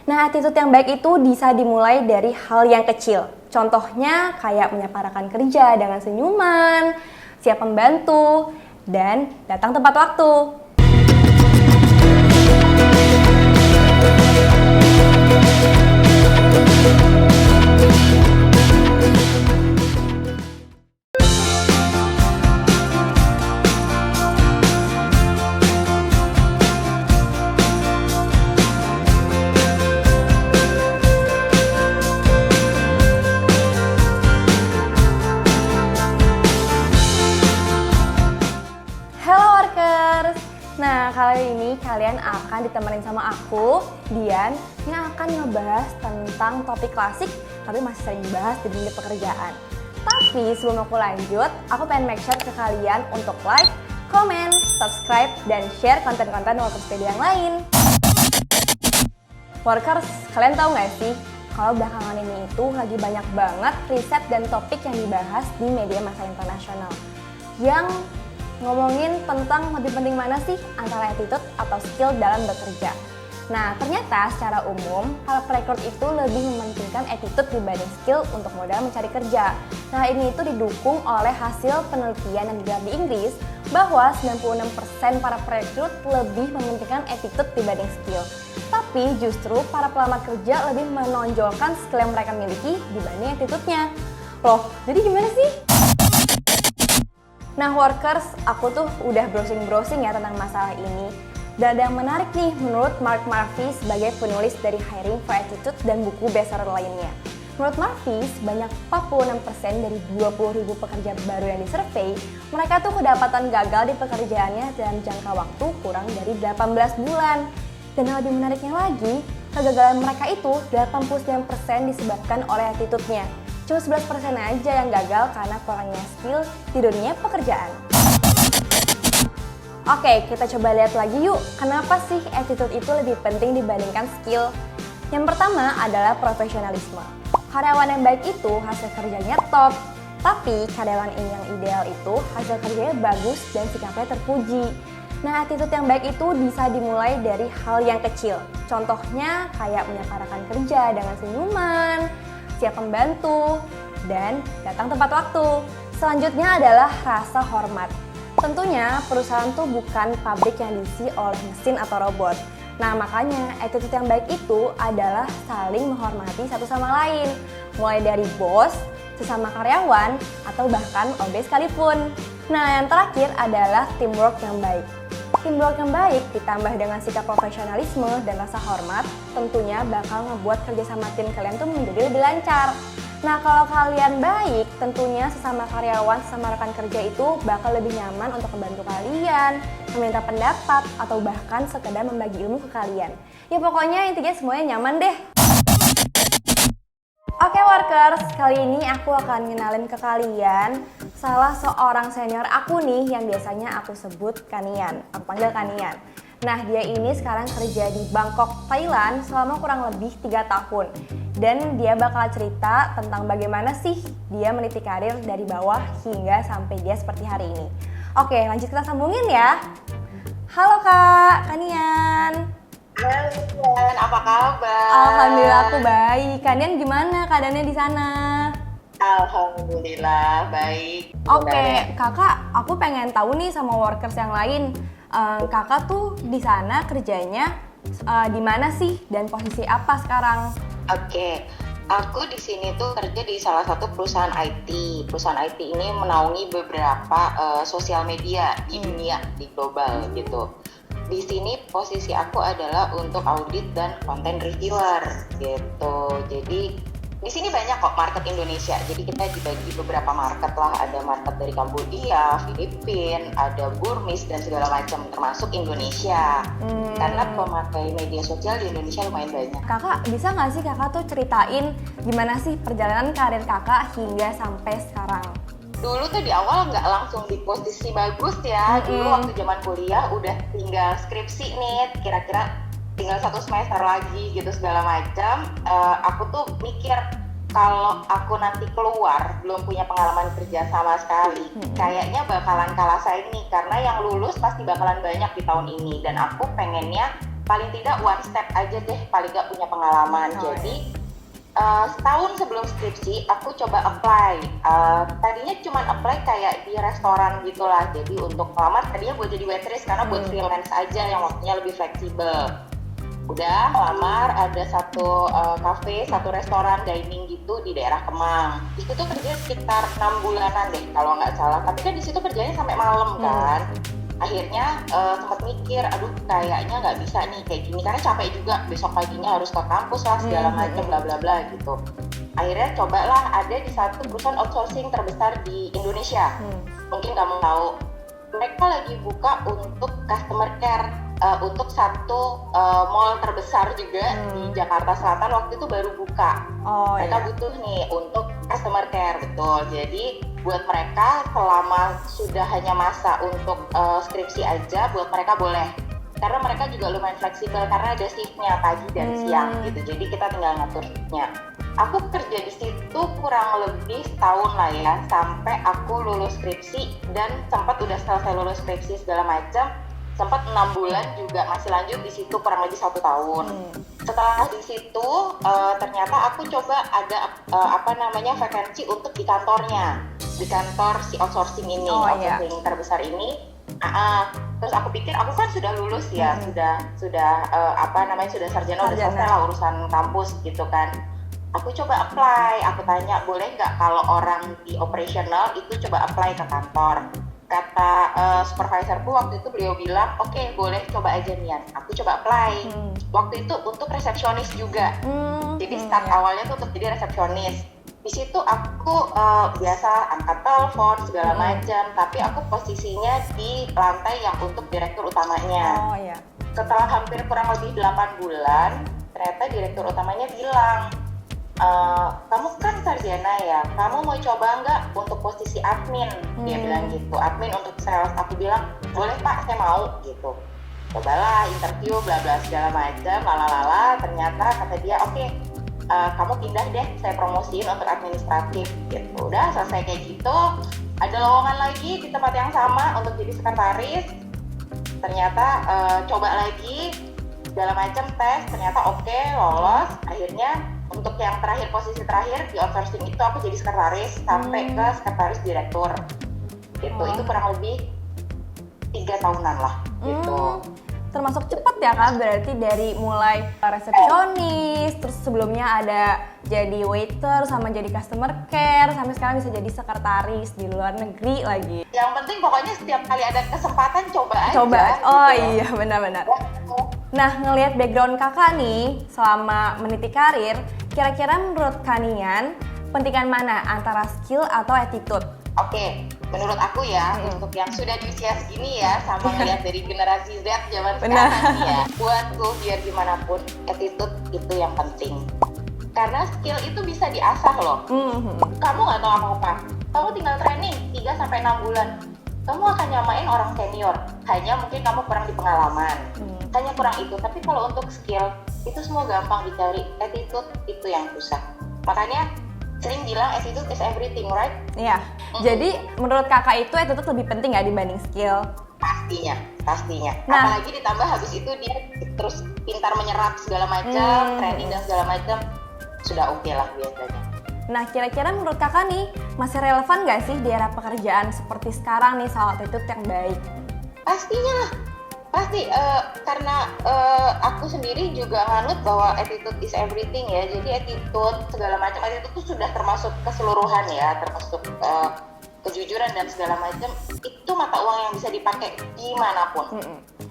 Nah, attitude yang baik itu bisa dimulai dari hal yang kecil. Contohnya kayak menyapa rekan kerja dengan senyuman, siap membantu, dan datang tepat waktu. Hello workers! Nah, kali ini kalian akan ditemenin sama aku, Dian, yang akan ngebahas tentang topik klasik tapi masih sering bahas di dunia pekerjaan. Tapi sebelum aku lanjut, aku pengen make sure ke kalian untuk like, comment, subscribe, dan share konten-konten Workerspedia yang lain. Workers, kalian tahu nggak sih kalau belakangan ini itu lagi banyak banget riset dan topik yang dibahas di media massa internasional yang ngomongin tentang lebih penting mana sih antara attitude atau skill dalam bekerja. Nah, ternyata secara umum, para perekrut itu lebih mementingkan attitude dibanding skill untuk modal mencari kerja. Nah, ini itu didukung oleh hasil penelitian yang digelar di Inggris bahwa 96% para perekrut lebih mementingkan attitude dibanding skill. Tapi justru para pelamar kerja lebih menonjolkan skill yang mereka miliki dibanding attitude-nya. Loh, jadi gimana sih? Nah workers, aku tuh udah browsing ya tentang masalah ini. Dan ada yang menarik nih menurut Mark Murphy sebagai penulis dari Hiring for Attitude dan buku bestseller lainnya. Menurut Murphy, sebanyak 46% dari 20.000 pekerja baru yang disurvei, mereka tuh kedapatan gagal di pekerjaannya dalam jangka waktu kurang dari 18 bulan. Dan yang lebih menariknya lagi, kegagalan mereka itu 89% disebabkan oleh attitude-nya. Cuma 11% aja yang gagal karena kurangnya skill di dunia pekerjaan. Oke, kita coba lihat lagi yuk, kenapa sih attitude itu lebih penting dibandingkan skill? Yang pertama adalah profesionalisme. Karyawan yang baik itu hasil kerjanya top, tapi karyawan yang ideal itu hasil kerjanya bagus dan sikapnya terpuji. Nah, attitude yang baik itu bisa dimulai dari hal yang kecil. Contohnya kayak menyapa rekan kerja dengan senyuman, siap membantu, dan datang tepat waktu. Selanjutnya adalah rasa hormat. Tentunya perusahaan tuh bukan pabrik yang diisi oleh mesin atau robot. Nah makanya attitude yang baik itu adalah saling menghormati satu sama lain. Mulai dari bos, sesama karyawan, atau bahkan OB sekalipun. Nah yang terakhir adalah teamwork yang baik. Teamwork yang baik ditambah dengan sikap profesionalisme dan rasa hormat tentunya bakal ngebuat kerjasama tim kalian tuh menjadi lebih lancar. Nah kalau kalian baik, tentunya sesama karyawan, sesama rekan kerja itu bakal lebih nyaman untuk membantu kalian, meminta pendapat, atau bahkan sekedar membagi ilmu ke kalian. Ya pokoknya intinya semuanya nyaman deh. Oke workers, kali ini aku akan ngenalin ke kalian salah seorang senior aku nih yang biasanya aku sebut Kanian. Aku panggil Kanian. Nah dia ini sekarang kerja di Bangkok, Thailand selama kurang lebih 3 tahun. Dan dia bakal cerita tentang bagaimana sih dia meniti karir dari bawah hingga sampai dia seperti hari ini. Oke lanjut kita sambungin ya. Halo Kak Kanian. Halo Dian, apa kabar? Alhamdulillah aku baik. Kalian gimana keadaannya di sana? Alhamdulillah baik. Oke, kakak, aku pengen tahu nih sama workers yang lain. Kakak tuh di sana kerjanya di mana sih dan posisi apa sekarang? Oke, aku di sini tuh kerja di salah satu perusahaan IT. Perusahaan IT ini menaungi beberapa sosial media di dunia, di global gitu. Di sini posisi aku adalah untuk audit dan content reviewer gitu. Jadi di sini banyak kok market Indonesia. Jadi kita dibagi beberapa market lah. Ada market dari Kambodia, Filipina, ada Burmese dan segala macam termasuk Indonesia. Karena pemakai media sosial di Indonesia lumayan banyak. Kakak bisa nggak sih kakak tuh ceritain gimana sih perjalanan karir kakak hingga sampai sekarang? Dulu tuh di awal nggak langsung di posisi bagus ya. Dulu waktu zaman kuliah udah tinggal skripsi nih, kira-kira tinggal 1 semester lagi gitu segala macam. Aku tuh mikir kalau aku nanti keluar belum punya pengalaman kerja sama sekali, kayaknya bakalan kalah saing nih karena yang lulus pasti bakalan banyak di tahun ini dan aku pengennya paling tidak one step aja deh, paling nggak punya pengalaman. Jadi setahun sebelum skripsi aku coba apply. Tadinya cuma apply kayak di restoran gitulah. Jadi untuk melamar tadinya buat jadi waitress karena buat freelance aja yang waktunya lebih fleksibel. Udah lamar, ada satu cafe, satu restoran dining gitu di daerah Kemang. Di situ kerja sekitar 6 bulanan deh kalau nggak salah. Tapi kan di situ kerjanya sampai malam kan. Akhirnya sempat mikir, aduh kayaknya nggak bisa nih kayak gini karena capek juga, besok paginya harus ke kampus lah segala macam bla bla bla gitu. Akhirnya cobalah ada di satu perusahaan outsourcing terbesar di Indonesia. Mungkin kamu tahu, mereka lagi buka untuk customer care untuk satu mall terbesar juga di Jakarta Selatan, waktu itu baru buka. Mereka butuh nih untuk customer care, betul. Jadi buat mereka selama sudah hanya masa untuk skripsi aja, buat mereka boleh. Karena mereka juga lumayan fleksibel karena ada shiftnya pagi dan siang gitu. Jadi kita tinggal ngatur shiftnya. Aku kerja di situ kurang lebih setahun lah ya, sampai aku lulus skripsi dan sempat udah selesai lulus skripsi segala macam. Sempat 6 bulan juga masih lanjut di situ kurang lebih 1 tahun. Setelah di situ ternyata aku coba ada vakansi untuk di kantornya, di kantor si outsourcing ini, outsourcing terbesar ini. Terus aku pikir aku kan sudah lulus ya, sudah sarjana, udah selesai lah urusan kampus gitu kan. Aku coba apply, aku tanya boleh nggak kalau orang di operational itu coba apply ke kantor. Kata supervisorku waktu itu, beliau bilang oke, boleh coba aja Nian. Aku coba apply. Waktu itu untuk resepsionis juga. Jadi start awalnya tuh untuk jadi resepsionis. Di situ aku biasa angkat telepon segala macam, tapi aku posisinya di lantai yang untuk direktur utamanya. Setelah hampir kurang lebih 8 bulan, ternyata direktur utamanya bilang, kamu kan sarjana ya, kamu mau coba nggak untuk posisi admin? Dia bilang gitu, admin untuk sales. Aku bilang boleh Pak, saya mau gitu. Cobalah interview bla bla segala macam, lalala. Ternyata kata dia oke, kamu pindah deh, saya promosiin untuk administratif gitu. Udah selesai kayak gitu, ada lowongan lagi di tempat yang sama untuk jadi sekretaris. Ternyata coba lagi segala macam tes, ternyata oke, lolos. Akhirnya untuk yang terakhir, posisi terakhir di outsourcing itu aku jadi sekretaris sampai ke sekretaris direktur gitu. Itu kurang lebih 3 tahunan lah gitu. Termasuk cepat ya Kak, berarti dari mulai resepsionis, terus sebelumnya ada jadi waiter, sama jadi customer care, sampai sekarang bisa jadi sekretaris di luar negeri lagi. Yang penting pokoknya setiap kali ada kesempatan coba aja. Iya benar-benar. Nah, ngelihat background kakak nih selama meniti karir, kira-kira menurut kalian pentingan mana antara skill atau attitude? Oke, menurut aku ya, untuk yang sudah di usia segini ya, sama ngeliat dari generasi Z zaman sekarang ya, buatku biar gimana pun attitude itu yang penting. Karena skill itu bisa diasah loh. Kamu nggak tahu apa-apa, kamu tinggal training 3-6 bulan, kamu akan nyamain orang senior. Hanya mungkin kamu kurang di pengalaman, hanya kurang itu. Tapi kalau untuk skill itu semua gampang dicari, attitude itu yang susah. Makanya sering bilang attitude is everything, right? Iya. Jadi menurut kakak itu attitude lebih penting nggak dibanding skill? Pastinya. Nah, apalagi ditambah habis itu dia terus pintar menyerap segala macam, training dan segala macam, sudah oke lah biasanya. Nah, kira-kira menurut kakak nih, masih relevan nggak sih di era pekerjaan seperti sekarang nih soal attitude yang baik? Pastinya lah. Pasti, karena aku sendiri juga nganut bahwa attitude is everything ya. Jadi attitude, segala macam, attitude itu sudah termasuk keseluruhan ya, termasuk kejujuran dan segala macam. Itu mata uang yang bisa dipakai dimanapun.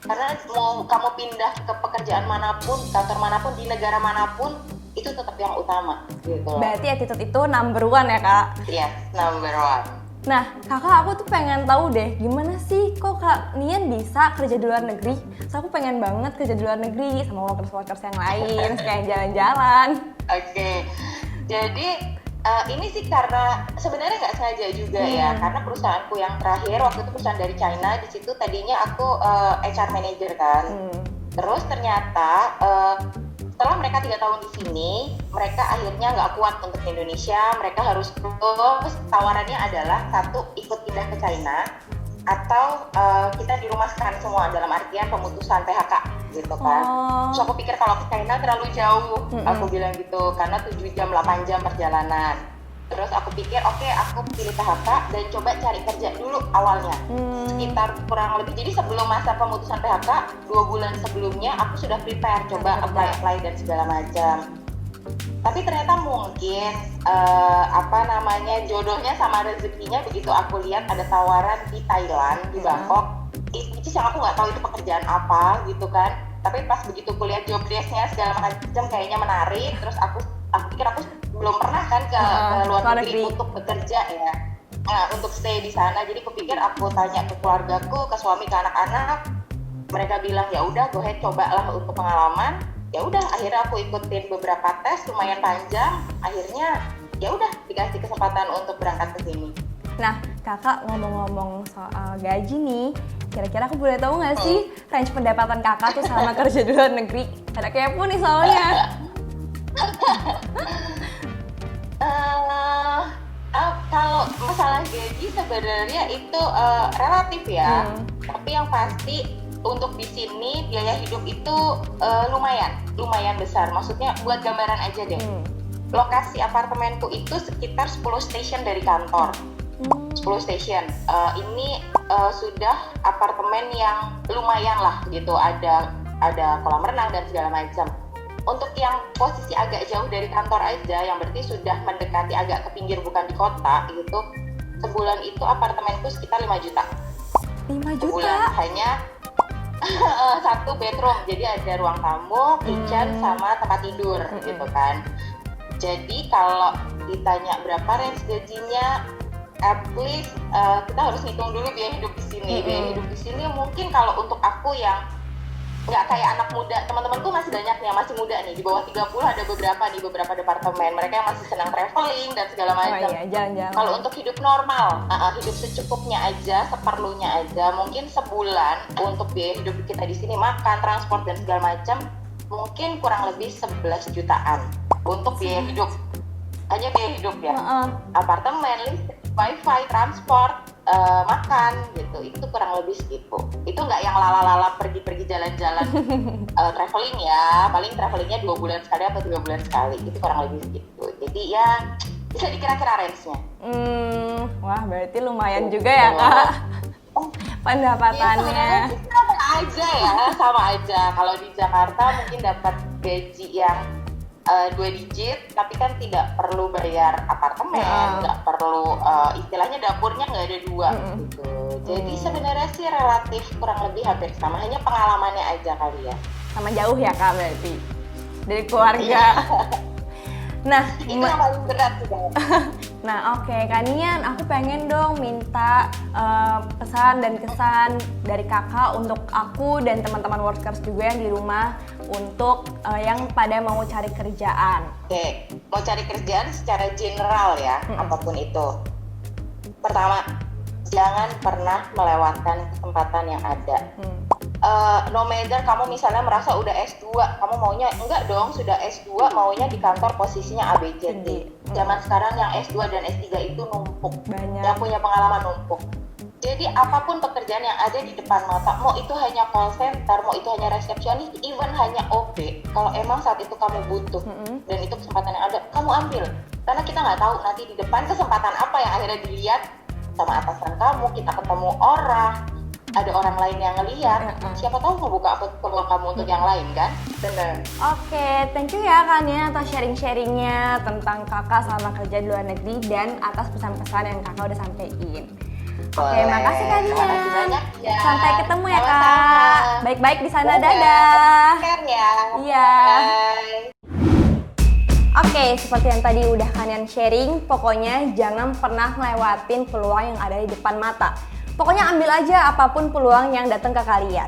Karena mau kamu pindah ke pekerjaan manapun, kantor manapun, di negara manapun, itu tetap yang utama gitu. Berarti attitude itu number one ya Kak? Yes, number one. Nah, kakak aku tuh pengen tahu deh, gimana sih kok Kak Nian bisa kerja di luar negeri? So, aku pengen banget kerja di luar negeri sama workers-workers yang lain, kayak jalan-jalan. Oke, jadi ini sih karena sebenarnya nggak sengaja juga ya, karena perusahaanku yang terakhir waktu itu perusahaan dari China. Di situ tadinya aku HR manager kan, terus ternyata setelah mereka 3 tahun di sini, mereka akhirnya nggak kuat untuk Indonesia. Mereka harus terus, tawarannya adalah satu, ikut pindah ke China, atau kita dirumahkan semua, dalam artian pemutusan PHK gitu kan. Terus aku pikir kalau ke China terlalu jauh, aku bilang gitu, karena 7 jam 8 jam perjalanan. Terus aku pikir oke, aku pilih PHK dan coba cari kerja dulu awalnya. Sekitar kurang lebih, jadi sebelum masa pemutusan PHK 2 bulan sebelumnya aku sudah prepare, coba apply dan segala macam. Tapi ternyata mungkin jodohnya sama rezekinya, begitu aku lihat ada tawaran di Thailand, di Bangkok. Itu sih aku nggak tahu itu pekerjaan apa gitu kan. Tapi pas begitu kulihat job desk-nya segala macam kayaknya menarik. Terus aku pikir aku belum pernah kan ke luar negeri untuk bekerja ya. Nah, untuk stay di sana. Jadi aku pikir aku tanya ke keluargaku, ke suami, ke anak-anak. Mereka bilang ya udah, go ahead, cobalah untuk pengalaman. Ya udah, akhirnya aku ikutin beberapa tes lumayan panjang. Akhirnya ya udah dikasih kesempatan untuk berangkat ke sini. Nah, kakak ngomong-ngomong soal gaji nih, kira-kira aku boleh tahu nggak sih range pendapatan kakak tuh selama kerja di luar negeri? Ada kepo nih soalnya. Kalau masalah gaji sebenarnya itu relatif ya. Tapi yang pasti untuk di sini biaya hidup itu lumayan besar. Maksudnya buat gambaran aja deh. Lokasi apartemenku itu sekitar 10 station dari kantor. 10 station. Ini sudah apartemen yang lumayan lah gitu. Ada kolam renang dan segala macam. Untuk yang posisi agak jauh dari kantor aja, yang berarti sudah mendekati agak ke pinggir bukan di kota gitu, sebulan itu apartemenku sekitar 5 juta. 5 juta? Sebulan hanya 1 bedroom, jadi ada ruang tamu, kitchen, sama tempat tidur gitu kan. Jadi kalau ditanya berapa range gajinya, at least kita harus ngitung dulu biaya hidup di sini. Biaya hidup di sini mungkin kalau untuk aku yang nggak kayak anak muda, teman-temanku masih banyak yang masih muda nih, di bawah 30 ada beberapa departemen, mereka yang masih senang traveling dan segala macam. Kalau untuk hidup normal, hidup secukupnya aja, seperlunya aja, mungkin sebulan untuk biaya hidup kita di sini, makan, transport dan segala macam, mungkin kurang lebih 11 jutaan untuk biaya hidup. Hanya biaya hidup ya. Apartemen, listrik, wifi, transport, makan gitu, itu kurang lebih segitu. Itu nggak yang lala-lala pergi-pergi jalan-jalan traveling ya, paling travelingnya 2 bulan sekali atau 3 bulan sekali, itu kurang lebih segitu. Jadi ya bisa dikira-kira range-nya. Wah, berarti lumayan juga ya kak pendapatannya. Ya, sama aja. Kalau di Jakarta mungkin dapat gaji yang 2 digit, tapi kan tidak perlu bayar apartemen, nggak perlu istilahnya dapurnya nggak ada 2 gitu. Jadi sebenarnya sih relatif kurang lebih hampir sama, hanya pengalamannya aja kali ya. Sama jauh ya kak berarti dari keluarga. Nah, itu yang paling berat sih. Nah oke, Kak Nian, aku pengen dong minta pesan dan kesan dari kakak untuk aku dan teman-teman workers juga yang di rumah untuk yang pada mau cari kerjaan. Oke, mau cari kerjaan secara general ya, apapun itu. Pertama, jangan pernah melewatkan kesempatan yang ada. No matter kamu misalnya merasa udah S2, kamu maunya enggak dong, sudah S2 maunya di kantor posisinya ABCD. Zaman sekarang yang S2 dan S3 itu numpuk, yang punya pengalaman numpuk. Jadi apapun pekerjaan yang ada di depan mata, mau itu hanya call center, mau itu hanya resepsionis, even hanya OB, kalau emang saat itu kamu butuh dan itu kesempatan yang ada, kamu ambil. Karena kita nggak tahu nanti di depan kesempatan apa yang akhirnya dilihat sama atasan kamu, kita ketemu orang, ada orang lain yang ngelihat, siapa tahu ngebuka peluang kamu untuk yang lain kan? Bener. Oke, thank you ya Kak Nian atas sharing-sharingnya tentang kakak selama kerja di luar negeri dan atas pesan-pesan yang kakak udah sampein. Oke, makasih Kak Nian. Ya. Sampai ketemu ya Kak. Baik-baik di sana, dadah. Care ya. Iya. Bye. Oke, seperti yang tadi udah kalian sharing, pokoknya jangan pernah ngelewatin peluang yang ada di depan mata. Pokoknya ambil aja apapun peluang yang datang ke kalian.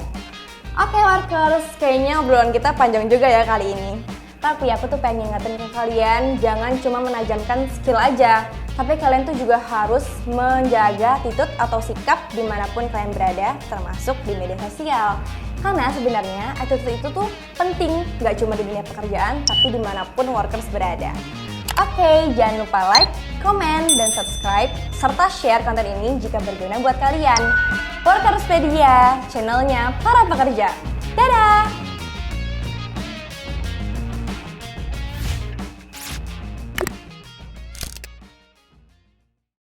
Oke workers, kayaknya obrolan kita panjang juga ya kali ini. Tapi aku tuh pengen ngingetin ke kalian, jangan cuma menajamkan skill aja, tapi kalian tuh juga harus menjaga attitude atau sikap dimanapun kalian berada, termasuk di media sosial. Karena sebenarnya attitude itu tuh penting, gak cuma di dunia pekerjaan, tapi dimanapun workers berada. Oke, jangan lupa like, komen, dan subscribe, serta share konten ini jika berguna buat kalian. Workerspedia, channelnya para pekerja. Dadah!